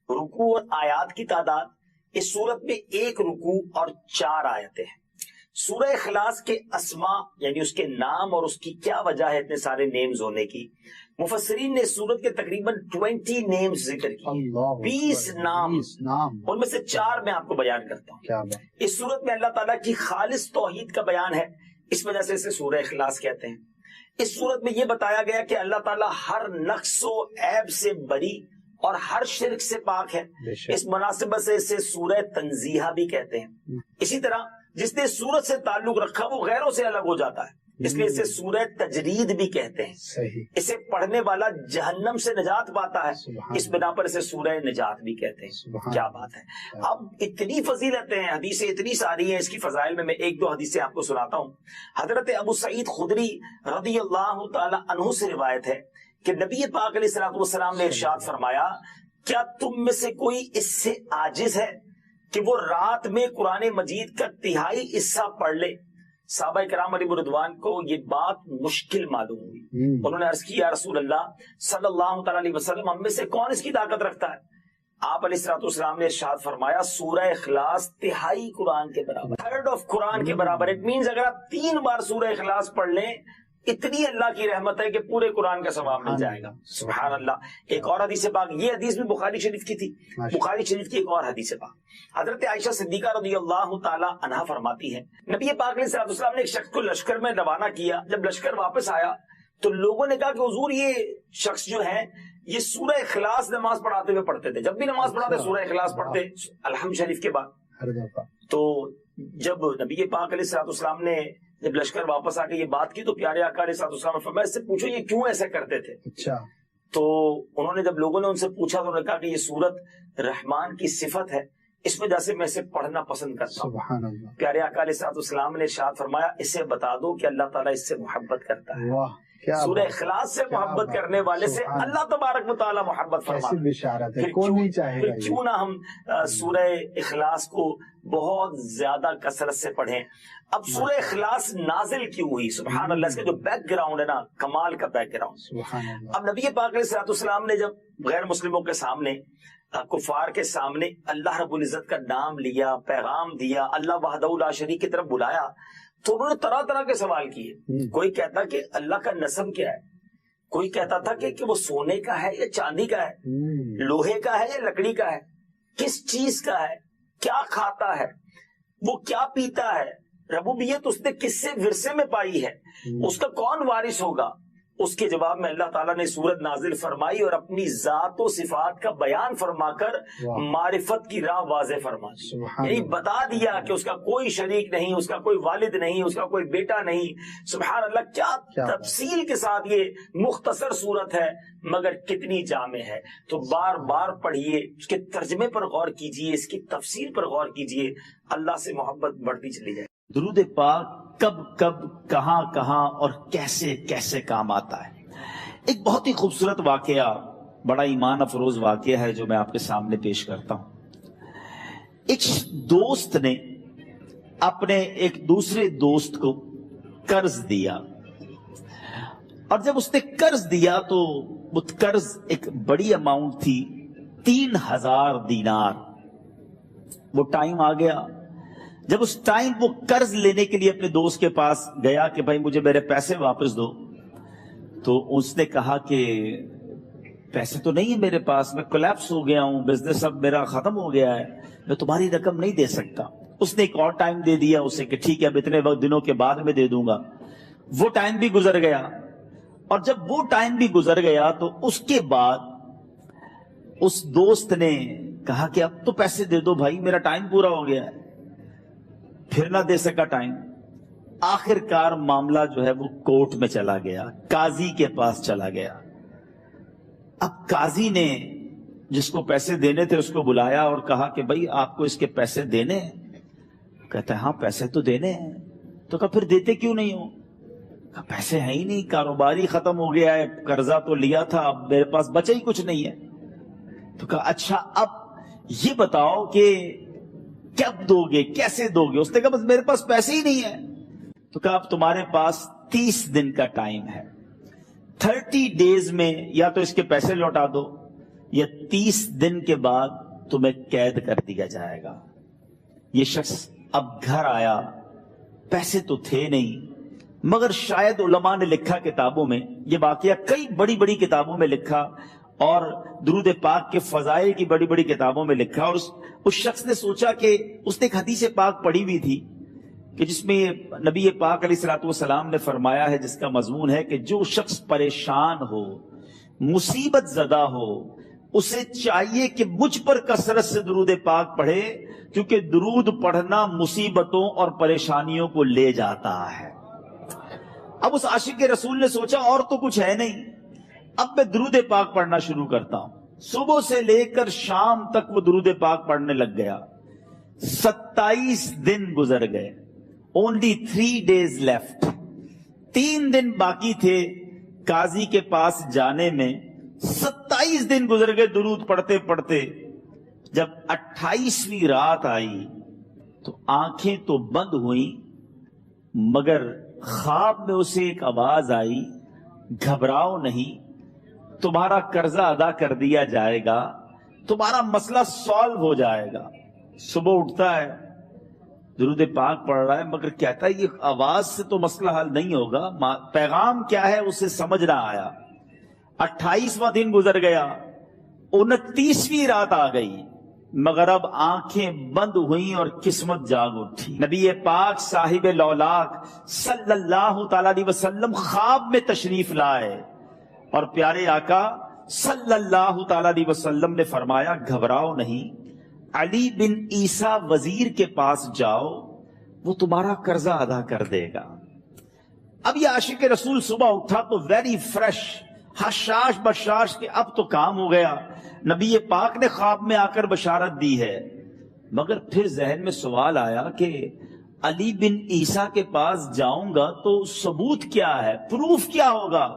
رکوع اور آیات کی تعداد، اس سورت میں 1 رکوع اور 4 آیتیں ہیں۔ سورہ اخلاص کے اسماء یعنی اس کے نام اور اس کی کیا وجہ ہے اتنے سارے نیمز ہونے کی، مفسرین نے اس سورت کے تقریباً 20 نیمز ذکر کیے، 20 نام، ان میں سے 4 میں آپ کو بیان کرتا ہوں۔ اس سورت میں اللہ تعالیٰ کی خالص توحید کا بیان ہے، اس وجہ سے اسے سورہ اخلاص کہتے ہیں۔ اس سورت میں یہ بتایا گیا کہ اللہ تعالیٰ ہر نقص و عیب سے بری اور ہر شرک سے پاک ہے، اس مناسبت سے اسے سورہ تنزیہ بھی کہتے ہیں۔ اسی طرح جس نے سورت سے تعلق رکھا وہ غیروں سے الگ ہو جاتا ہے، اس لیے اسے سورہ تجرید بھی کہتے ہیں۔ اسے پڑھنے والا جہنم سے نجات پاتا ہے، اس بنا پر اسے سورہ نجات بھی کہتے ہیں۔ کیا بات ہے! اب اتنی فضیلتیں ہیں، حدیثیں اتنی ساری ہیں، اس کی فضائل میں 1-2 حدیثیں آپ کو سناتا ہوں۔ حضرت ابو سعید خدری رضی اللہ تعالی عنہ سے روایت ہے کہ نبی پاک علیہ الصلوۃ والسلام نے ارشاد فرمایا، کیا تم میں سے کوئی اس سے عاجز ہے کہ وہ رات میں قرآن مجید کا 1/3 حصہ پڑھ لے؟ صحابہ کرام علیہ رضوان کو یہ بات مشکل معلوم ہوئی، انہوں نے عرض کی، یا رسول اللہ صلی اللہ تعالی علیہ وسلم، ہم میں سے کون اس کی طاقت رکھتا ہے؟ آپ علیہ الصلوۃ والسلام نے ارشاد فرمایا، سورہ اخلاص 1/3 قرآن کے برابر، 1/3 آف قرآن کے برابر۔ اٹ مینز اگر آپ 3 بار سورہ اخلاص پڑھ لیں، اتنی اللہ کی رحمت ہے کہ پورے قرآن کا ثواب مل جائے گا۔ سبحان اللہ۔ ایک اور حدیث پاک، یہ حدیث بھی بخاری شریف کی تھی، بخاری شریف کی ایک اور حدیث پاک، حضرت عائشہ صدیقہ رضی اللہ تعالی عنہا فرماتی ہے، نبی پاک علیہ الصلوۃ والسلام نے ایک شخص کو لشکر میں روانہ کیا، جب لشکر واپس آیا تو لوگوں نے کہا کہ حضور یہ شخص جو ہے یہ سورہ اخلاص نماز پڑھاتے ہوئے پڑھتے تھے، جب بھی نماز پڑھاتے سورہ اخلاص پڑھتے الحمد شریف کے بعد۔ تو جب نبی پاک علیہ الصلوۃ والسلام نے جب لشکر واپس آ کے یہ بات کی تو پیارے آقا علیہ الصلوۃ والسلام نے فرمایا، اس سے پوچھو یہ کیوں ایسا کرتے تھے؟ اچھا۔ تو انہوں نے جب لوگوں نے ان سے پوچھا تو انہوں نے کہا کہ یہ سورت رحمان کی صفت ہے، اس وجہ سے میں اسے پڑھنا پسند کرتا ہوں۔ سبحان اللہ۔ پیارے آقا علیہ الصلوۃ والسلام نے ارشاد فرمایا، اسے بتا دو کہ اللہ تعالیٰ اس سے محبت کرتا ہے۔ سورہ اخلاص سے محبت کرنے والے سے اللہ تبارک و تعالیٰ محبت فرماتا ہے۔ کیوں نہ ہم سورہ اخلاص کو بہت زیادہ کثرت سے پڑھیں۔ اب سورہ اخلاص نازل کیوں ہوئی؟ سبحان اللہ، اس کا جو بیک گراؤنڈ ہے نا، کمال کا بیک گراؤنڈ۔ اب نبی پاک علیہ الصلوۃ والسلام نے جب غیر مسلموں کے سامنے، کفار کے سامنے اللہ رب العزت کا نام لیا، پیغام دیا، اللہ وحدہ لا شریک کی طرف بلایا، تو انہوں نے طرح طرح کے سوال کیے۔ کوئی کہتا کہ اللہ کا نسب کیا ہے، کوئی کہتا تھا کہ وہ سونے کا ہے یا چاندی کا ہے، لوہے کا ہے یا لکڑی کا ہے، کس چیز کا ہے، کیا کھاتا ہے، وہ کیا پیتا ہے، ربوبیت اس نے کس سے ورثے میں پائی ہے، اس کا کون وارث ہوگا؟ اس کے جواب میں اللہ تعالیٰ نے سورت نازل فرمائی اور اپنی ذات و صفات کا بیان فرما کر معرفت کی راہ واضح فرما دی، یعنی بتا دیا کہ اس کا کوئی شریک نہیں، اس کا کوئی والد نہیں، اس کا کوئی بیٹا نہیں۔ سبحان اللہ، کیا تفصیل کے ساتھ یہ مختصر سورت ہے مگر کتنی جامع ہے۔ تو بار بار پڑھیے، اس کے ترجمے پر غور کیجیے، اس کی تفسیر پر غور کیجیے، اللہ سے محبت بڑھتی چلی جائے۔ درود پاک کب کب کہاں کہاں اور کیسے کیسے کام آتا ہے۔ ایک بہت ہی خوبصورت واقعہ، بڑا ایمان افروز واقعہ ہے جو میں آپ کے سامنے پیش کرتا ہوں۔ ایک دوست نے اپنے ایک دوسرے دوست کو قرض دیا، اور جب اس نے قرض دیا تو وہ قرض ایک بڑی اماؤنٹ تھی، 3000 دینار۔ وہ ٹائم آ گیا جب اس ٹائم وہ قرض لینے کے لیے اپنے دوست کے پاس گیا کہ بھائی مجھے میرے پیسے واپس دو، تو اس نے کہا کہ پیسے تو نہیں ہے میرے پاس، میں کولیپس ہو گیا ہوں، بزنس اب میرا ختم ہو گیا ہے، میں تمہاری رقم نہیں دے سکتا۔ اس نے ایک اور ٹائم دے دیا اسے کہ ٹھیک ہے اب اتنے وقت دنوں کے بعد میں دے دوں گا۔ وہ ٹائم بھی گزر گیا، اور جب وہ ٹائم بھی گزر گیا تو اس کے بعد اس دوست نے کہا کہ اب تو پیسے دے دو بھائی، میرا ٹائم پورا ہو گیا ہے۔ پھر نہ دے سکا ٹائم، آخر کار معاملہ جو ہے وہ کورٹ میں چلا گیا، قاضی کے پاس چلا گیا۔ اب قاضی نے جس کو پیسے دینے تھے اس کو بلایا اور کہا کہ بھائی آپ کو اس کے پیسے دینے ہیں؟ کہتا ہے ہاں پیسے تو دینے ہیں۔ تو کہا پھر دیتے کیوں نہیں ہو؟ کہا پیسے ہیں ہی نہیں، کاروبار ہی ختم ہو گیا ہے، قرضہ تو لیا تھا، اب میرے پاس بچا ہی کچھ نہیں ہے۔ تو کہا اچھا اب یہ بتاؤ کہ کب دو گے، کیسے دو گے؟ اس نے کہا بس میرے پاس پیسے ہی نہیں ہے۔ تو کہا اب تمہارے پاس 30 دن کا ٹائم ہے، 30 ڈیز میں یا تو اس کے پیسے لوٹا دو یا 30 دن کے بعد تمہیں قید کر دیا جائے گا۔ یہ شخص اب گھر آیا، پیسے تو تھے نہیں، مگر شاید علماء نے لکھا کتابوں میں، یہ واقعہ کئی بڑی بڑی کتابوں میں لکھا اور درود پاک کے فضائل کی بڑی بڑی کتابوں میں لکھا، اور اس شخص نے سوچا کہ اس نے ایک حدیث پاک پڑھی ہوئی تھی کہ جس میں نبی پاک علیہ الصلوۃ والسلام نے فرمایا ہے، جس کا مضمون ہے کہ جو شخص پریشان ہو، مصیبت زدہ ہو، اسے چاہیے کہ مجھ پر کثرت سے درود پاک پڑھے، کیونکہ درود پڑھنا مصیبتوں اور پریشانیوں کو لے جاتا ہے۔ اب اس عاشق رسول نے سوچا اور تو کچھ ہے نہیں، اب میں درود پاک پڑھنا شروع کرتا ہوں۔ صبح سے لے کر شام تک وہ درود پاک پڑھنے لگ گیا۔ 27 دن گزر گئے، only 3 days left، 3 دن باقی تھے قاضی کے پاس جانے میں۔ 27 دن گزر گئے درود پڑھتے پڑھتے۔ جب 28ویں رات آئی تو آنکھیں تو بند ہوئیں، مگر خواب میں اسے ایک آواز آئی، گھبراؤ نہیں، تمہارا قرضہ ادا کر دیا جائے گا، تمہارا مسئلہ سالو ہو جائے گا۔ صبح اٹھتا ہے، درود پاک پڑھ رہا ہے، مگر کہتا ہے یہ آواز سے تو مسئلہ حل نہیں ہوگا، پیغام کیا ہے اسے سمجھ نہ آیا۔ 28واں دن گزر گیا، 29ویں رات آ گئی، مگر اب آنکھیں بند ہوئیں اور قسمت جاگ اٹھی۔ نبی پاک صاحب لولاک صلی اللہ تعالی علیہ وسلم خواب میں تشریف لائے اور پیارے آقا صلی اللہ تعالی علیہ وسلم نے فرمایا گھبراؤ نہیں، علی بن عیسیٰ وزیر کے پاس جاؤ، وہ تمہارا قرضہ ادا کر دے گا۔ اب یہ عاشق رسول صبح اٹھا تو ویری فریش، حشاش بشاش کہ اب تو کام ہو گیا، نبی پاک نے خواب میں آ کر بشارت دی ہے۔ مگر پھر ذہن میں سوال آیا کہ علی بن عیسیٰ کے پاس جاؤں گا تو ثبوت کیا ہے، پروف کیا ہوگا؟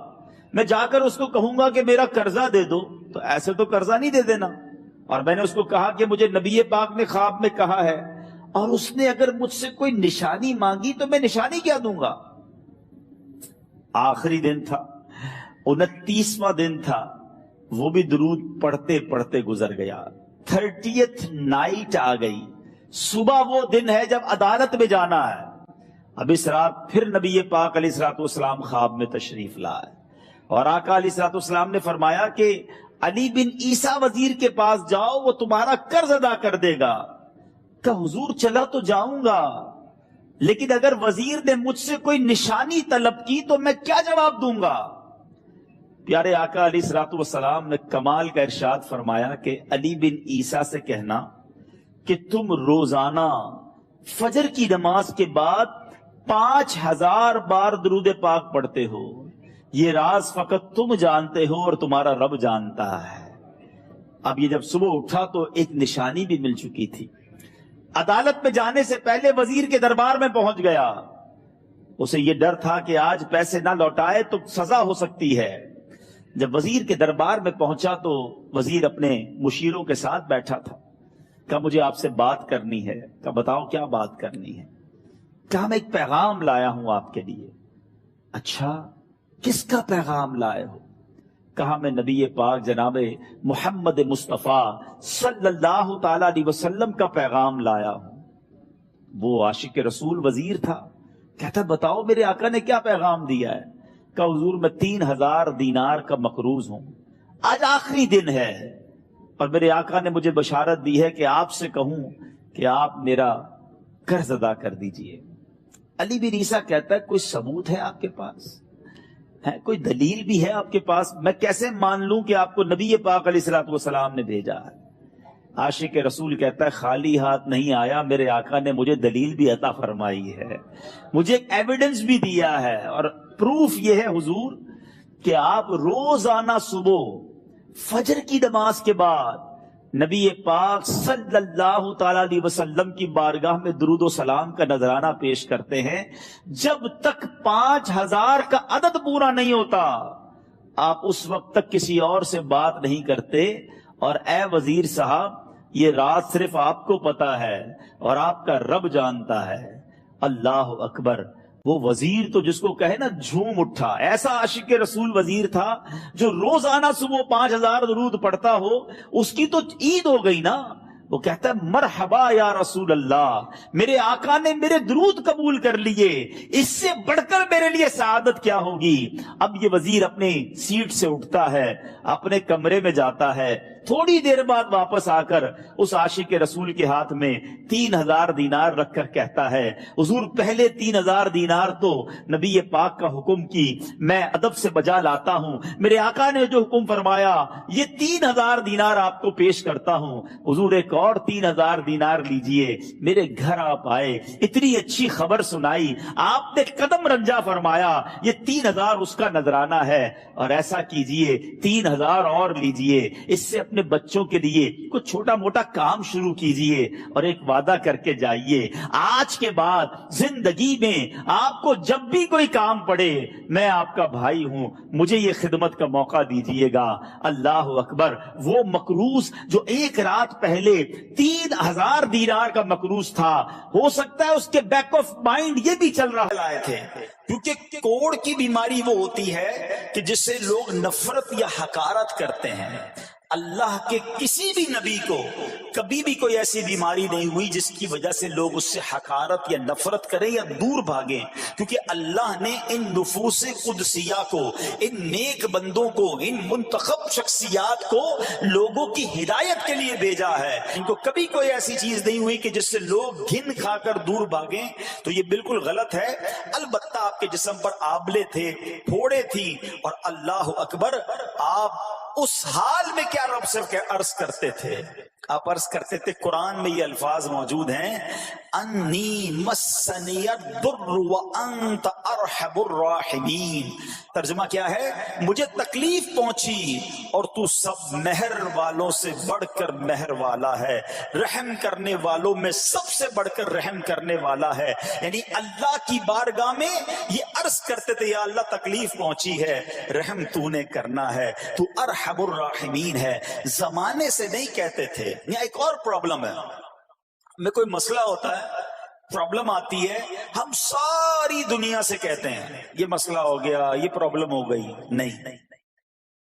میں جا کر اس کو کہوں گا کہ میرا قرضہ دے دو، تو ایسے تو قرضہ نہیں دے دینا، اور میں نے اس کو کہا کہ مجھے نبی پاک نے خواب میں کہا ہے، اور اس نے اگر مجھ سے کوئی نشانی مانگی تو میں نشانی کیا دوں گا؟ آخری دن تھا، 29واں دن تھا، وہ بھی درود پڑھتے پڑھتے گزر گیا۔ 30th نائٹ آ گئی، صبح وہ دن ہے جب عدالت میں جانا ہے۔ اب اس رات پھر نبی پاک علیہ الصلوۃ والسلام خواب میں تشریف لائے اور آقا علیہ الصلوۃ والسلام نے فرمایا کہ علی بن عیسیٰ وزیر کے پاس جاؤ، وہ تمہارا قرض ادا کر دے گا۔ کہ حضور چلا تو جاؤں گا، لیکن اگر وزیر نے مجھ سے کوئی نشانی طلب کی تو میں کیا جواب دوں گا؟ پیارے آقا علیہ الصلوۃ والسلام نے کمال کا ارشاد فرمایا کہ علی بن عیسیٰ سے کہنا کہ تم روزانہ فجر کی نماز کے بعد 5000 بار درود پاک پڑھتے ہو، یہ راز فقط تم جانتے ہو اور تمہارا رب جانتا ہے۔ اب یہ جب صبح اٹھا تو ایک نشانی بھی مل چکی تھی۔ عدالت میں جانے سے پہلے وزیر کے دربار میں پہنچ گیا، اسے یہ ڈر تھا کہ آج پیسے نہ لوٹائے تو سزا ہو سکتی ہے۔ جب وزیر کے دربار میں پہنچا تو وزیر اپنے مشیروں کے ساتھ بیٹھا تھا۔ کہا مجھے آپ سے بات کرنی ہے۔ کہا بتاؤ کیا بات کرنی ہے؟ کہا میں ایک پیغام لایا ہوں آپ کے لیے۔ اچھا کس کا پیغام لائے ہو؟ کہا میں نبی پاک جناب محمد مصطفیٰ صلی اللہ تعالی علیہ وسلم کا پیغام لایا ہوں۔ وہ عاشق رسول وزیر تھا، کہتا بتاؤ میرے آقا نے کیا پیغام دیا ہے؟ کہ حضور میں 3000 دینار کا مقروض ہوں، آج آخری دن ہے اور میرے آقا نے مجھے بشارت دی ہے کہ آپ سے کہوں کہ آپ میرا قرض ادا کر دیجئے۔ علی بن عیسیٰ کہتا ہے کوئی ثبوت ہے آپ کے پاس؟ ہے کوئی دلیل بھی ہے آپ کے پاس؟ میں کیسے مان لوں کہ آپ کو نبی پاک علیہ الصلوۃ والسلام نے بھیجا ہے؟ عاشق رسول کہتا ہے خالی ہاتھ نہیں آیا، میرے آقا نے مجھے دلیل بھی عطا فرمائی ہے، مجھے ایک ایویڈنس بھی دیا ہے، اور پروف یہ ہے حضور کہ آپ روزانہ صبح فجر کی نماز کے بعد نبی پاک صلی اللہ تعالی علیہ وسلم کی بارگاہ میں درود و سلام کا نذرانہ پیش کرتے ہیں، جب تک 5000 کا عدد پورا نہیں ہوتا آپ اس وقت تک کسی اور سے بات نہیں کرتے۔ اور اے وزیر صاحب یہ راز صرف آپ کو پتا ہے اور آپ کا رب جانتا ہے۔ اللہ اکبر، وہ وزیر تو جس کو کہے نا جھوم اٹھا، ایسا عاشق رسول وزیر تھا جو روزانہ صبح 5000 درود پڑھتا ہو، اس کی تو عید ہو گئی نا۔ وہ کہتا ہے مرحبا یا رسول اللہ، میرے آقا نے میرے درود قبول کر لیے، اس سے بڑھ کر میرے لیے سعادت کیا ہوگی۔ اب یہ وزیر اپنے سیٹ سے اٹھتا ہے، اپنے کمرے میں جاتا ہے، تھوڑی دیر بعد واپس آ کر اس عاشق رسول کے ہاتھ میں 3000 دینار رکھ کر کہتا ہے حضور پہلے 3000 دینار تو نبی پاک کا حکم کی میں ادب سے بجا لاتا ہوں، میرے آقا نے جو حکم فرمایا یہ 3000 دینار آپ کو پیش کرتا ہوں، حضور ایک اور 3000 دینار لیجئے۔ میرے گھر آپ آئے، اتنی اچھی خبر سنائی، آپ نے قدم رنجا فرمایا، یہ 3000 اس کا نذرانہ ہے، اور ایسا کیجئے 3000 اور لیجئے، اس سے اپنے بچوں کے لیے کچھ چھوٹا موٹا کام شروع کیجئے، اور ایک وعدہ کر کے جائیے، آج کے بعد زندگی میں آپ کو جب بھی کوئی کام پڑے میں آپ کا بھائی ہوں، مجھے یہ خدمت کا موقع دیجئے گا۔ اللہ اکبر، وہ مقروض جو ایک رات پہلے 3000 دینار کا مقروض تھا، ہو سکتا ہے اس کے بیک آف مائنڈ یہ بھی چل رہا ہے، کیونکہ کوڑ کی بیماری وہ ہوتی ہے کہ جس سے لوگ نفرت یا حقارت کرتے ہیں۔ اللہ کے کسی بھی نبی کو کبھی بھی کوئی ایسی بیماری نہیں ہوئی جس کی وجہ سے لوگ اس سے حقارت یا نفرت کریں یا دور بھاگیں، کیونکہ اللہ نے ان نفوس قدسیہ کو، ان نیک بندوں کو، ان منتخب شخصیات کو لوگوں کی ہدایت کے لیے بھیجا ہے۔ ان کو کبھی کوئی ایسی چیز نہیں ہوئی کہ جس سے لوگ گھن کھا کر دور بھاگیں، تو یہ بالکل غلط ہے۔ البتہ آپ کے جسم پر آبلے تھے، پھوڑے تھی، اور اللہ اکبر، آپ اس حال میں کیا رب سے عرض کرتے تھے؟ آپ عرض کرتے تھے، قرآن میں یہ الفاظ موجود ہیں، انی مسنی الضر وانت ارحم الراحمین۔ ترجمہ کیا ہے؟ مجھے تکلیف پہنچی اور تو سب مہر والوں سے بڑھ کر مہر والا ہے، رحم کرنے والوں میں سب سے بڑھ کر رحم کرنے والا ہے۔ یعنی اللہ کی بارگاہ میں یہ عرض کرتے تھے، یا اللہ تکلیف پہنچی ہے، رحم تو نے کرنا ہے، تو ارحم الراحمین ہے، زمانے سے نہیں کہتے تھے۔ یہاں ایک اور پرابلم ہے، میں کوئی مسئلہ ہوتا ہے، پرابلم آتی ہے، ہم ساری دنیا سے کہتے ہیں یہ مسئلہ ہو گیا، یہ پرابلم ہو گئی۔ نہیں،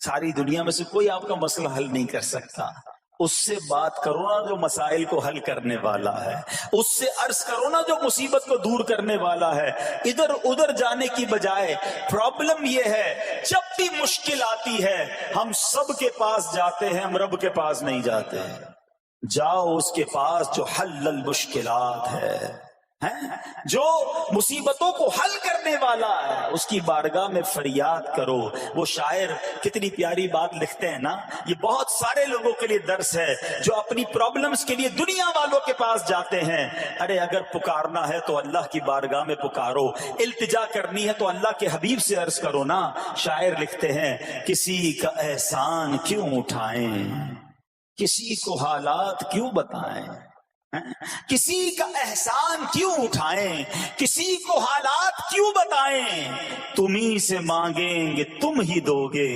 ساری دنیا میں سے کوئی آپ کا مسئلہ حل نہیں کر سکتا۔ اس سے بات کرو نا جو مسائل کو حل کرنے والا ہے، اس سے عرض کرو نا جو مصیبت کو دور کرنے والا ہے۔ ادھر ادھر جانے کی بجائے پرابلم یہ ہے، جب بھی مشکل آتی ہے ہم سب کے پاس جاتے ہیں، ہم رب کے پاس نہیں جاتے ہیں۔ جاؤ اس کے پاس جو حل المشکلات ہے، جو مصیبتوں کو حل کرنے والا ہے، اس کی بارگاہ میں فریاد کرو۔ وہ شاعر کتنی پیاری بات لکھتے ہیں نا، یہ بہت سارے لوگوں کے لیے درس ہے جو اپنی پرابلمز کے لیے دنیا والوں کے پاس جاتے ہیں۔ ارے اگر پکارنا ہے تو اللہ کی بارگاہ میں پکارو، التجا کرنی ہے تو اللہ کے حبیب سے عرض کرو نا۔ شاعر لکھتے ہیں، کسی کا احسان کیوں اٹھائیں، کسی کو حالات کیوں بتائیں، کسی کا احسان کیوں اٹھائیں، کسی کو حالات کیوں بتائیں، تمہیں سے مانگیں گے تم ہی دو گے،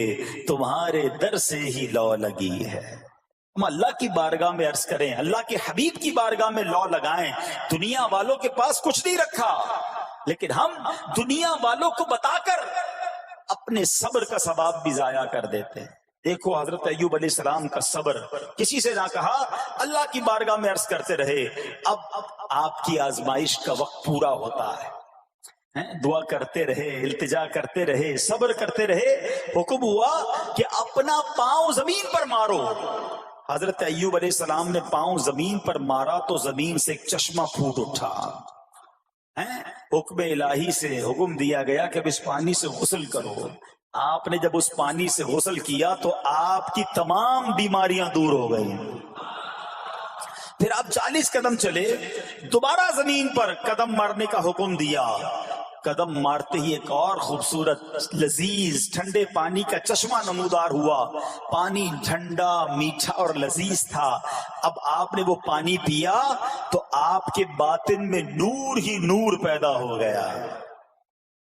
تمہارے در سے ہی لو لگی ہے۔ ہم اللہ کی بارگاہ میں عرض کریں، اللہ کے حبیب کی بارگاہ میں لو لگائیں۔ دنیا والوں کے پاس کچھ نہیں رکھا، لیکن ہم دنیا والوں کو بتا کر اپنے صبر کا ثواب بھی ضائع کر دیتے ہیں۔ دیکھو حضرت ایوب علیہ السلام کا صبر، کسی سے نہ کہا، اللہ کی بارگاہ میں عرض کرتے رہے۔ اب آپ کی آزمائش کا وقت پورا ہوتا ہے، دعا کرتے رہے، التجا کرتے رہے، صبر کرتے رہے۔ حکم ہوا کہ اپنا پاؤں زمین پر مارو۔ حضرت ایوب علیہ السلام نے پاؤں زمین پر مارا تو زمین سے ایک چشمہ پھوٹ اٹھا۔ حکم الہی سے حکم دیا گیا کہ اب اس پانی سے غسل کرو۔ آپ نے جب اس پانی سے غسل کیا تو آپ کی تمام بیماریاں دور ہو گئی۔ پھر آپ 40 قدم چلے، دوبارہ زمین پر قدم مارنے کا حکم دیا۔ قدم مارتے ہی ایک اور خوبصورت لذیذ ٹھنڈے پانی کا چشمہ نمودار ہوا۔ پانی ٹھنڈا، میٹھا اور لذیذ تھا۔ اب آپ نے وہ پانی پیا تو آپ کے باطن میں نور ہی نور پیدا ہو گیا۔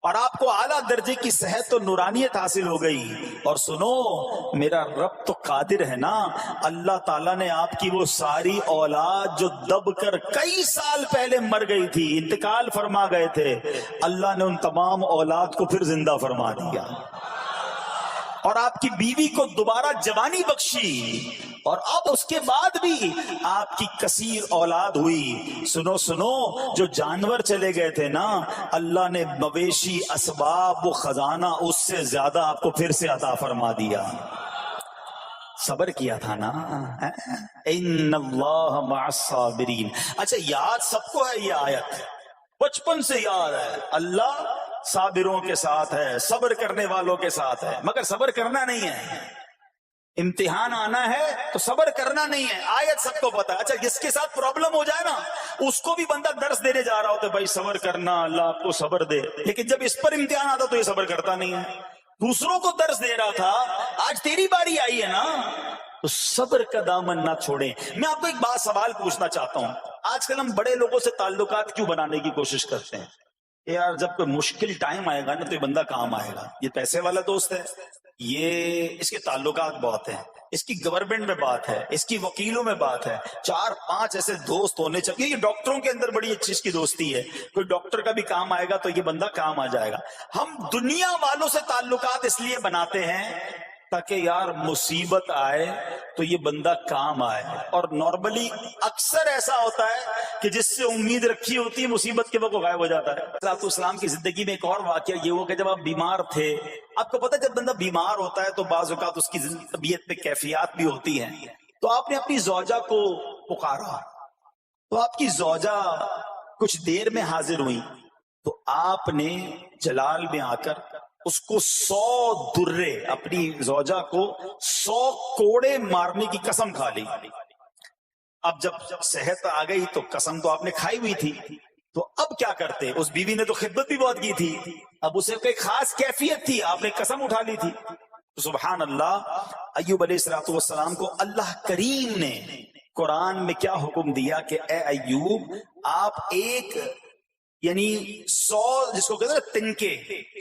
اور آپ کو اعلیٰ درجے کی صحت و نورانیت حاصل ہو گئی. اور سنو، میرا رب تو قادر ہے نا، اللہ تعالیٰ نے آپ کی وہ ساری اولاد جو دب کر کئی سال پہلے مر گئی تھی، انتقال فرما گئے تھے، اللہ نے ان تمام اولاد کو پھر زندہ فرما دیا، اور آپ کی بیوی کو دوبارہ جوانی بخشی، اور اب اس کے بعد بھی آپ کی کثیر اولاد ہوئی. سنو سنو، جو جانور چلے گئے تھے نا، اللہ نے مویشی، اسباب، وہ خزانہ اس سے زیادہ آپ کو پھر سے عطا فرما دیا. صبر کیا تھا نا. ان اللہ مع الصابرین. اچھا، یاد سب کو ہے یہ آیت، بچپن سے یاد ہے، اللہ صابروں کے ساتھ ہے، صبر کرنے والوں کے ساتھ ہے. مگر صبر کرنا نہیں ہے، امتحان آنا ہے تو صبر کرنا نہیں ہے. آیت سب کو پتا ہے. اچھا، جس کے ساتھ پرابلم ہو جائے نا، اس کو بھی بندہ درس دینے جا رہا ہوتا ہے، بھائی صبر کرنا، اللہ آپ کو صبر دے. لیکن جب اس پر امتحان آتا تو یہ صبر کرتا نہیں ہے. دوسروں کو درس دے رہا تھا، آج تیری باری آئی ہے نا، تو صبر کا دامن نہ چھوڑیں. میں آپ کو ایک بات سوال پوچھنا چاہتا ہوں. آج کل ہم بڑے لوگوں سے تعلقات کیوں بنانے کی کوشش کرتے ہیں؟ یار جب کوئی مشکل ٹائم آئے گا نا تو یہ بندہ کام آئے گا. یہ پیسے والا دوست ہے، یہ اس کے تعلقات بہت ہیں، اس کی گورنمنٹ میں بات ہے، اس کی وکیلوں میں بات ہے، 4-5 ایسے دوست ہونے چاہیے. یہ ڈاکٹروں کے اندر بڑی اچھی اس کی دوستی ہے، کوئی ڈاکٹر کا بھی کام آئے گا تو یہ بندہ کام آ جائے گا. ہم دنیا والوں سے تعلقات اس لیے بناتے ہیں تاکہ یار مصیبت آئے تو یہ بندہ کام آئے. اور نارملی اکثر ایسا ہوتا ہے کہ جس سے امید رکھی ہوتی ہے مصیبت کے وقت وہ غائب ہو جاتا ہے. رسول اسلام کی زندگی میں ایک اور واقعہ یہ ہوا کہ جب آپ بیمار تھے، آپ کو پتہ جب بندہ بیمار ہوتا ہے تو بعض اوقات اس کی طبیعت میں کیفیات بھی ہوتی ہیں. تو آپ نے اپنی زوجہ کو پکارا، تو آپ کی زوجہ کچھ دیر میں حاضر ہوئی. تو آپ نے جلال میں آ کر اس کو 100 درے، اپنی زوجہ کو 100 کوڑے مارنے کی قسم کھا لی. اب جب صحت آ گئی تو قسم تو آپ نے کھائی ہوئی تھی، تو اب کیا کرتے؟ اس بیوی نے تو خدمت بھی بہت کی تھی، اب اسے کوئی خاص کیفیت تھی، آپ نے قسم اٹھا لی تھی. تو سبحان اللہ، ایوب علیہ السلام کو اللہ کریم نے قرآن میں کیا حکم دیا کہ اے ایوب، آپ ایک یعنی 100 جس کو کہتے ہیں تنکے،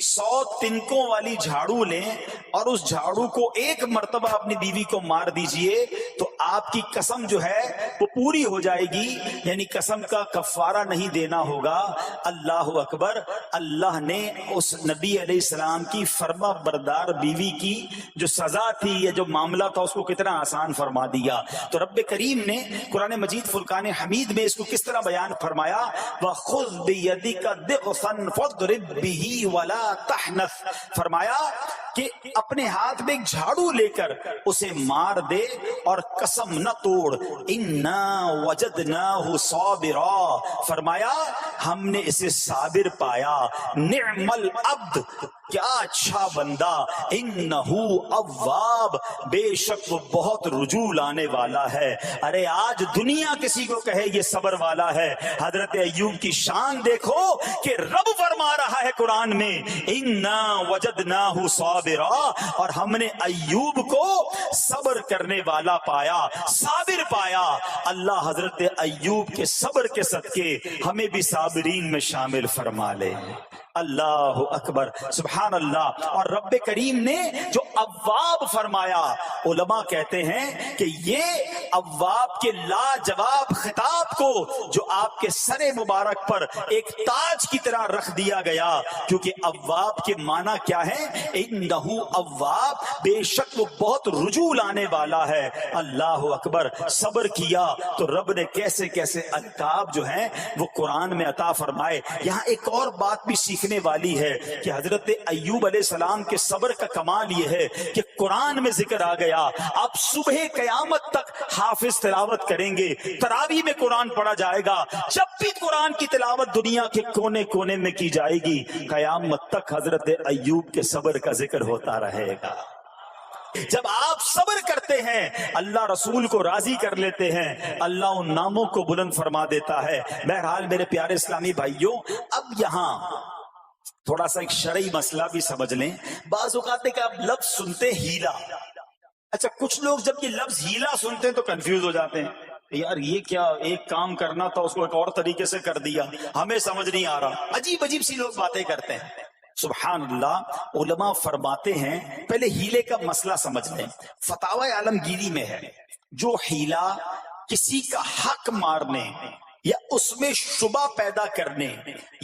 100 تنکوں والی جھاڑو لیں اور اس جھاڑو کو ایک مرتبہ اپنی بیوی کو مار دیجئے تو آپ کی قسم جو ہے وہ پوری ہو جائے گی. یعنی قسم کا کفارہ نہیں دینا ہوگا. اللہ اکبر. اللہ نے اس نبی علیہ السلام کی فرما بردار بیوی کی جو سزا تھی یا جو معاملہ تھا اس کو کتنا آسان فرما دیا. تو رب کریم نے قرآن مجید فرقان حمید میں اس کو کس طرح بیان فرمایا، وَخُذْ بِيَدِكَ ضِغْثًا فَاضْرِبْ بِهِ وَلَا تَحْنَثْ، فرمایا کہ اپنے ہاتھ میں ایک جھاڑو لے کر اسے مار دے اور قسم نہ توڑ. اِنَّا وَجَدْنَاهُ صَابِرًا، فرمایا ہم نے اسے صابر پایا. نعم العبد، کیا اچھا بندہ. انہو اواب، بے شک وہ بہت رجوع لانے والا ہے. ارے آج دنیا کسی کو کہے یہ صبر والا ہے، حضرت ایوب کی شان دیکھو کہ رب فرما رہا ہے قرآن میں انا وجدناہ صابرا، اور ہم نے ایوب کو صبر کرنے والا پایا، صابر پایا. اللہ حضرت ایوب کے صبر کے صدقے ہمیں بھی صابرین میں شامل فرما لے. اللہ اکبر، سبحان اللہ. اور رب کریم نے جو اواب فرمایا، علماء کہتے ہیں کہ یہ اواب کے لاجواب خطاب کو جو آپ کے سر مبارک پر ایک تاج کی طرح رکھ دیا گیا، کیونکہ اواب کے معنی کیا ہے؟ انہو اواب، بے شک وہ بہت رجوع لانے والا ہے. اللہ اکبر. صبر کیا تو رب نے کیسے کیسے القاب جو ہیں وہ قرآن میں عطا فرمائے. یہاں ایک اور بات بھی سیکھنے والی ہے کہ حضرت ایوب علیہ السلام کے صبر کا کمال یہ ہے کہ قرآن میں ذکر آ گیا. آپ صبح قیامت تک حافظ تلاوت کریں گے، تراویح میں قرآن پڑھا جائے گا، جب بھی قرآن کی تلاوت دنیا کے کونے کونے میں کی جائے گی، قیامت تک حضرت ایوب کے صبر کا ذکر ہوتا رہے گا. جب آپ صبر کرتے ہیں اللہ رسول کو راضی کر لیتے ہیں، اللہ ان ناموں کو بلند فرما دیتا ہے. بہرحال میرے پیارے اسلامی بھائیوں، اب یہاں تھوڑا سا ایک شرعی مسئلہ بھی سمجھ لیں. بعض اوقات کہ آپ لفظ سنتے ہیلا، اچھا کچھ لوگ جب یہ لفظ ہیلا سنتے ہیں تو کنفیوز ہو جاتے ہیں، یار یہ کیا، ایک کام کرنا تھا اس کو ایک اور طریقے سے کر دیا، ہمیں سمجھ نہیں آ رہا. عجیب عجیب سی لوگ باتیں کرتے ہیں. سبحان اللہ. علماء فرماتے ہیں، پہلے ہیلے کا مسئلہ سمجھ لیں. فتاوی عالمگیری میں ہے، جو ہیلا کسی کا حق مارنے یا اس میں شبہ پیدا کرنے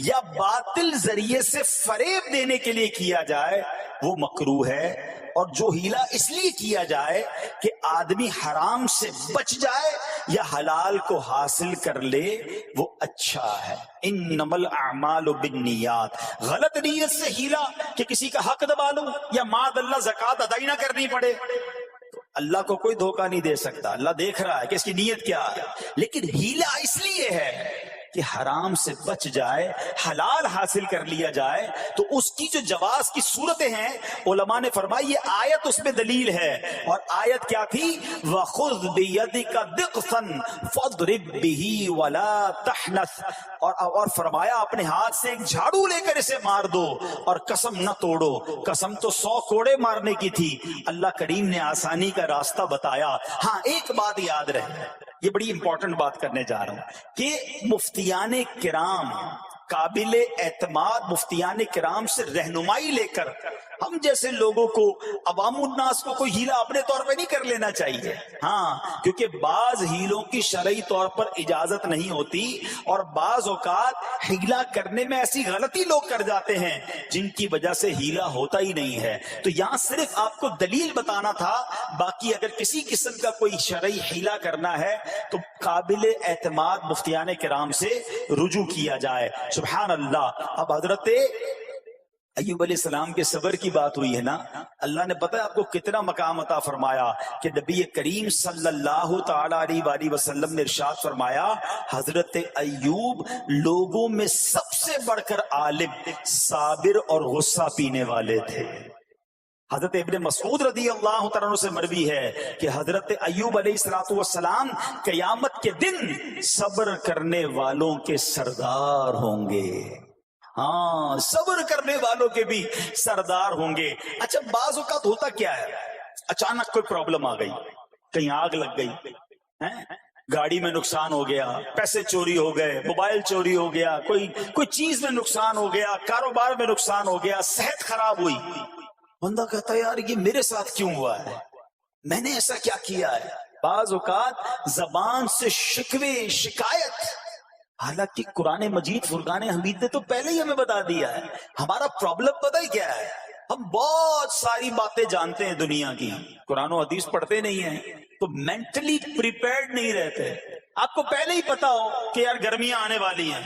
یا باطل ذریعے سے فریب دینے کے لیے کیا جائے وہ مکروہ ہے، اور جو ہیلا اس لیے کیا جائے کہ آدمی حرام سے بچ جائے یا حلال کو حاصل کر لے وہ اچھا ہے. انما الاعمال بالنیات. غلط نیت سے ہیلا کہ کسی کا حق دبا لوں یا معاذ اللہ زکوٰۃ ادا ہی نہ کرنی پڑے، اللہ کو کوئی دھوکہ نہیں دے سکتا، اللہ دیکھ رہا ہے کہ اس کی نیت کیا ہے. لیکن ہیلا اس لیے ہے کہ حرام سے بچ جائے، حلال حاصل کر لیا جائے. تو اس کی جو جواز کی صورتیں ہیں علماء نے فرمائی یہ آیت اس میں دلیل ہے. اور آیت کیا تھی؟ وَخُذْ بِيَدِكَ ضِغْثًا فَاضْرِبْ بِهِ وَلَا تَحْنَثْ. اور فرمایا اپنے ہاتھ سے ایک جھاڑو لے کر اسے مار دو اور قسم نہ توڑو. قسم تو 100 کوڑے مارنے کی تھی، اللہ کریم نے آسانی کا راستہ بتایا. ہاں ایک بات یاد رہے، یہ بڑی امپورٹنٹ بات کرنے جا رہا ہوں کہ مفتیان کرام، قابل اعتماد مفتیان کرام سے رہنمائی لے کر ہم جیسے لوگوں کو، عوام الناس کو کوئی ہیلا اپنے طور پہ نہیں کر لینا چاہیے. ہاں کیونکہ بعض ہیلوں کی شرعی طور پر اجازت نہیں ہوتی، اور بعض اوقات ہیلا کرنے میں ایسی غلطی لوگ کر جاتے ہیں جن کی وجہ سے ہیلا ہوتا ہی نہیں ہے. تو یہاں صرف آپ کو دلیل بتانا تھا. باقی اگر کسی قسم کا کوئی شرعی ہیلا کرنا ہے تو قابل اعتماد مفتیان کرام سے رجوع کیا جائے. سبحان اللہ. اب حضرت ایوب علیہ السلام کے صبر کی بات ہوئی ہے نا، اللہ نے پتہ ہے آپ کو کتنا مقام عطا فرمایا کہ نبی کریم صلی اللہ تعالی علیہ وآلہ وسلم نے ارشاد فرمایا حضرت ایوب لوگوں میں سب سے بڑھ کر عالم، صابر اور غصہ پینے والے تھے. حضرت ابن مسعود رضی اللہ تعالیٰ عنہ سے مروی ہے کہ حضرت ایوب علیہ السلام قیامت کے دن صبر کرنے والوں کے سردار ہوں گے. ہاں صبر کرنے والوں کے بھی سردار ہوں گے. اچھا بعض اوقات ہوتا کیا ہے، اچانک کوئی پرابلم آ گئی، کہیں آگ لگ گئی، گاڑی میں نقصان ہو گیا، پیسے چوری ہو گئے، موبائل چوری ہو گیا، کوئی چیز میں نقصان ہو گیا، کاروبار میں نقصان ہو گیا، صحت خراب ہوئی. بندہ کہتا ہے یار یہ میرے ساتھ کیوں ہوا ہے، میں نے ایسا کیا کیا ہے. بعض اوقات زبان سے شکوے، شکایت، حالانکہ قرآن مجید فرقان حمید نے تو پہلے ہی ہمیں بتا دیا ہے. ہمارا پرابلم پتہ ہی کیا ہے، ہم بہت ساری باتیں جانتے ہیں دنیا کی، قرآن و حدیث پڑھتے نہیں ہیں تو مینٹلی پریپیئرڈ نہیں رہتے. آپ کو پہلے ہی پتا ہو کہ یار گرمیاں آنے والی ہیں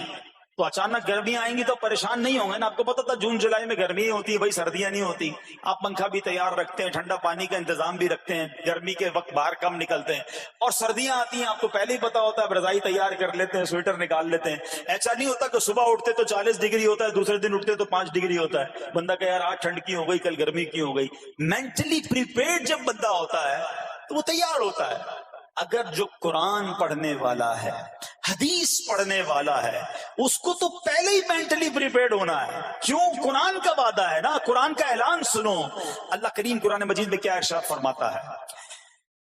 تو اچانک گرمیاں آئیں گی تو پریشان نہیں ہوں گے نا. آپ کو پتا تھا جون جولائی میں گرمی ہوتی ہے، بھائی سردیاں نہیں ہوتی. آپ پنکھا بھی تیار رکھتے ہیں، ٹھنڈا پانی کا انتظام بھی رکھتے ہیں، گرمی کے وقت باہر کم نکلتے ہیں. اور سردیاں آتی ہیں آپ کو پہلے ہی پتا ہوتا ہے، رضائی تیار کر لیتے ہیں، سویٹر نکال لیتے ہیں. ایسا نہیں ہوتا کہ صبح اٹھتے تو 40 ڈگری ہوتا ہے، دوسرے دن اٹھتے تو 5 ڈگری ہوتا ہے. بندہ کہ یار آج ٹھنڈ کی ہو گئی، کل گرمی کی ہو گئی. مینٹلی پریپیئرڈ جب بندہ ہوتا ہے تو وہ تیار ہوتا ہے. اگر جو قرآن پڑھنے والا ہے، حدیث پڑھنے والا ہے، اس کو تو پہلے ہی مینٹلی پریپیئرڈ ہونا ہے. کیوں؟ قرآن کا وعدہ ہے نا، قرآن کا اعلان سنو. اللہ کریم قرآن مجید میں کیا ارشاد فرماتا ہے؟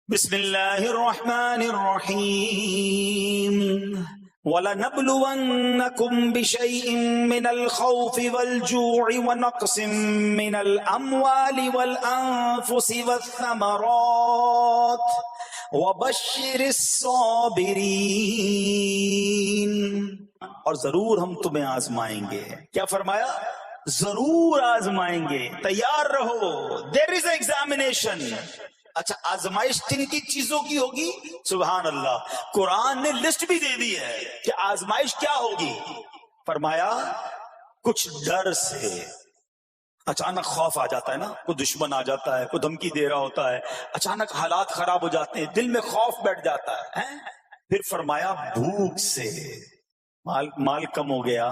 بسم اللہ الرحمن الرحیم وَلَنَبْلُوَنَّكُمْ بِشَيْءٍ مِّنَ الْخَوْفِ وَالْجُوعِ وَنَقْصٍ مِّنَ الْأَمْوَالِ وَالْأَنفُسِ وَالثَّمَرَاتِ وَبَشِّرِ الصَّابِرِينَ. اور ضرور ہم تمہیں آزمائیں گے. کیا فرمایا؟ ضرور آزمائیں گے، تیار رہو. دیر از ایگزامینیشن. اچھا آزمائش کن کی چیزوں کی ہوگی؟ سبحان اللہ. قرآن نے لسٹ بھی دے دی ہے کہ آزمائش کیا ہوگی. فرمایا کچھ ڈر سے، اچانک خوف آ جاتا ہے نا، کوئی دشمن آ جاتا ہے، کوئی دھمکی دے رہا ہوتا ہے، اچانک حالات خراب ہو جاتے ہیں، دل میں خوف بیٹھ جاتا ہے. پھر فرمایا بھوک سے، مال کم ہو گیا،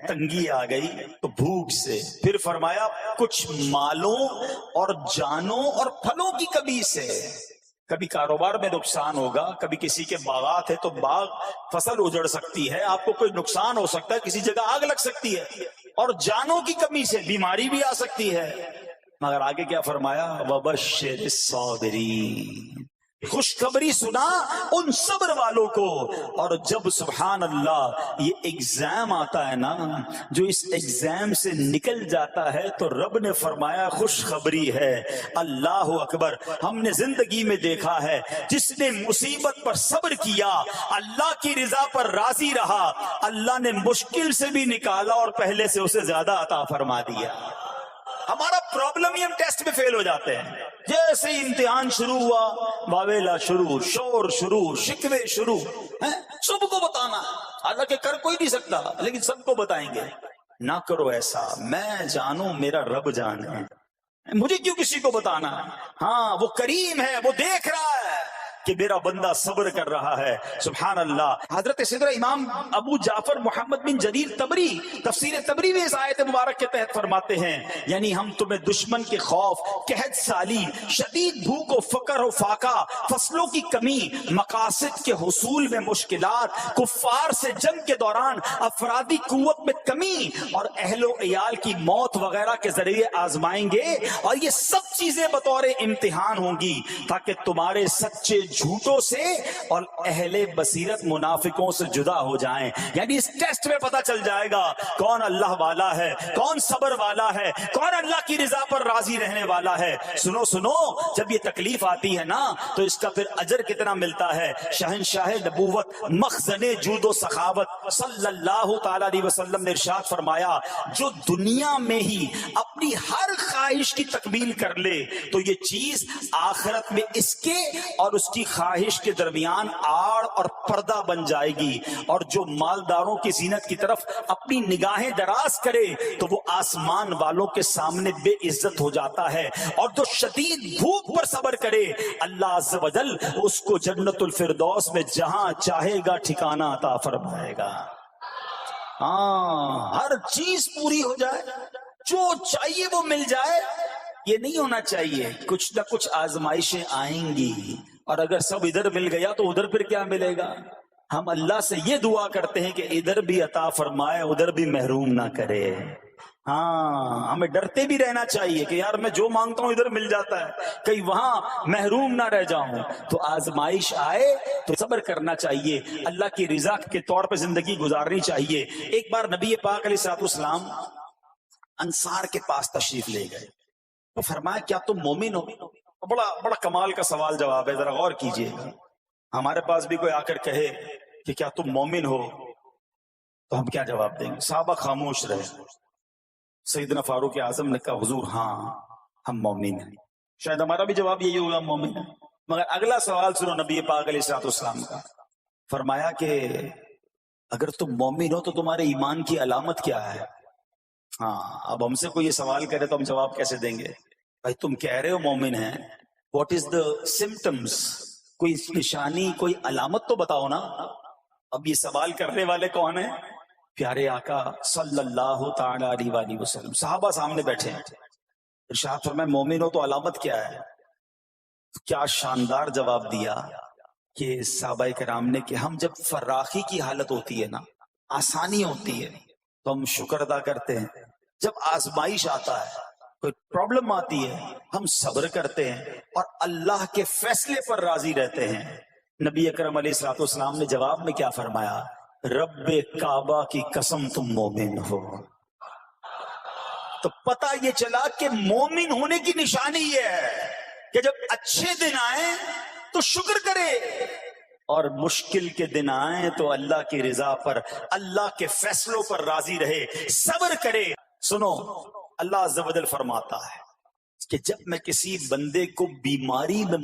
تنگی آ گئی تو بھوک سے. پھر فرمایا کچھ مالوں اور جانوں اور پھلوں کی کمی سے. کبھی کاروبار میں نقصان ہوگا، کبھی کسی کے باغات ہے تو باغ فصل اجڑ سکتی ہے، آپ کو کوئی نقصان ہو سکتا ہے، کسی جگہ آگ لگ سکتی ہے. اور جانوں کی کمی سے بیماری بھی آ سکتی ہے. مگر آگے کیا فرمایا؟ وَبَشِّرِ الصَّابِرِينَ. خوشخبری سنا ان صبر والوں کو. اور جب سبحان اللہ یہ ایگزام آتا ہے نا، جو اس ایگزام سے نکل جاتا ہے تو رب نے فرمایا خوشخبری ہے. اللہ اکبر. ہم نے زندگی میں دیکھا ہے جس نے مصیبت پر صبر کیا، اللہ کی رضا پر راضی رہا، اللہ نے مشکل سے بھی نکالا اور پہلے سے اسے زیادہ عطا فرما دیا. ہمارا پرابلم ہی ہم ٹیسٹ میں فیل ہو جاتے ہیں. جیسے ہی امتحان شروع ہوا، واویلا شروع، شور شروع، شکوے شروع. سب کو بتانا، حالانکہ کر کوئی نہیں سکتا لیکن سب کو بتائیں گے. نہ کرو ایسا، میں جانوں میرا رب جانے، مجھے کیوں کسی کو بتانا. ہاں وہ کریم ہے، وہ دیکھ رہا ہے کہ میرا بندہ صبر کر رہا ہے. سبحان اللہ. حضرت سیدنا امام ابو جعفر محمد بن جریر طبری تفسیر طبری میں اس آیت مبارک کے تحت فرماتے ہیں، یعنی ہم تمہیں دشمن کے خوف، قحط سالی، شدید بھوک و فقر و فاقہ، فصلوں کی کمی، مقاصد کے حصول میں مشکلات، کفار سے جنگ کے دوران افرادی قوت میں کمی اور اہل و عیال کی موت وغیرہ کے ذریعے آزمائیں گے. اور یہ سب چیزیں بطور امتحان ہوں گی تاکہ تمہارے سچے جھوٹوں سے اور اہل بصیرت منافقوں سے جدا ہو جائیں. یعنی اس ٹیسٹ میں پتا چل جائے گا کون اللہ والا ہے، کون صبر والا ہے، کون اللہ کی رضا پر راضی رہنے والا ہے. سنو سنو، جب یہ تکلیف آتی ہے نا تو اس کا پھر اجر کتنا ملتا ہے. شہنشاہ نبوت، مخزن جود و سخاوت صلی اللہ تعالی علیہ وسلم نے ارشاد فرمایا، جو دنیا میں ہی اپنی ہر خواہش کی تکمیل کر لے تو یہ چیز آخرت میں اس کے اور اس کی خواہش کے درمیان آڑ اور پردہ بن جائے گی. اور جو مالداروں کی زینت کی طرف اپنی نگاہیں دراز کرے تو وہ آسمان والوں کے سامنے بے عزت ہو جاتا ہے. اور جو شدید بھوک پر صبر کرے اللہ عز و جل اس کو جنت الفردوس میں جہاں چاہے گا ٹھکانہ عطا فرمائے گا. ہاں، ہر چیز پوری ہو جائے، جو چاہیے وہ مل جائے، یہ نہیں ہونا چاہیے. کچھ نہ کچھ آزمائشیں آئیں گی اور اگر سب ادھر مل گیا تو ادھر پھر کیا ملے گا. ہم اللہ سے یہ دعا کرتے ہیں کہ ادھر بھی عطا فرمائے، ادھر بھی محروم نہ کرے. ہاں، ہمیں ڈرتے بھی رہنا چاہیے کہ یار میں جو مانگتا ہوں ادھر مل جاتا ہے، کہیں وہاں محروم نہ رہ جاؤں. تو آزمائش آئے تو صبر کرنا چاہیے، اللہ کی رضا کے طور پہ زندگی گزارنی چاہیے. ایک بار نبی پاک علیہ الصلوۃ والسلام انصار کے پاس تشریف لے گئے تو فرمایا کیا تم مومن ہو؟ بڑا کمال کا سوال جواب ہے، ذرا غور کیجئے. ہمارے پاس بھی کوئی آ کر کہے کہ کیا تم مومن ہو تو ہم کیا جواب دیں گے؟ صحابہ خاموش رہے. سیدنا فاروق اعظم نے کہا حضور ہاں ہم مومن ہیں. شاید ہمارا بھی جواب یہی ہوگا مومن ہے. مگر اگلا سوال سنو نبی پاک علیہ الصلوۃ والسلام کا. فرمایا کہ اگر تم مومن ہو تو تمہارے ایمان کی علامت کیا ہے؟ ہاں، اب ہم سے کوئی یہ سوال کرے تو ہم جواب کیسے دیں گے؟ بھائی تم کہہ رہے ہو مومن ہیں، واٹ از دا سمپٹمز؟ کوئی نشانی، کوئی علامت تو بتاؤ نا. اب یہ سوال کرنے والے کون ہیں؟ پیارے آقا صلی اللہ تعالی علیہ وآلہ وسلم. صحابہ سامنے بیٹھے ہیں. ارشاد فرمایا مومن ہو تو علامت کیا ہے؟ کیا شاندار جواب دیا کہ صحابہ کرام نے کہ ہم جب فراخی کی حالت ہوتی ہے نا، آسانی ہوتی ہے تو ہم شکر ادا کرتے ہیں. جب آزمائش آتا ہے، کوئی پرابلم آتی ہے، ہم صبر کرتے ہیں اور اللہ کے فیصلے پر راضی رہتے ہیں. نبی اکرم علیہ الصلوۃ والسلام نے جواب میں کیا فرمایا؟ رب کعبہ کی قسم تم مومن ہو. تو پتہ یہ چلا کہ مومن ہونے کی نشانی یہ ہے کہ جب اچھے دن آئیں تو شکر کرے اور مشکل کے دن آئیں تو اللہ کی رضا پر، اللہ کے فیصلوں پر راضی رہے، صبر کرے. سنو، اللہ عز و جل فرماتا ہے کہ جب میں کسی بندے کو بیماری میں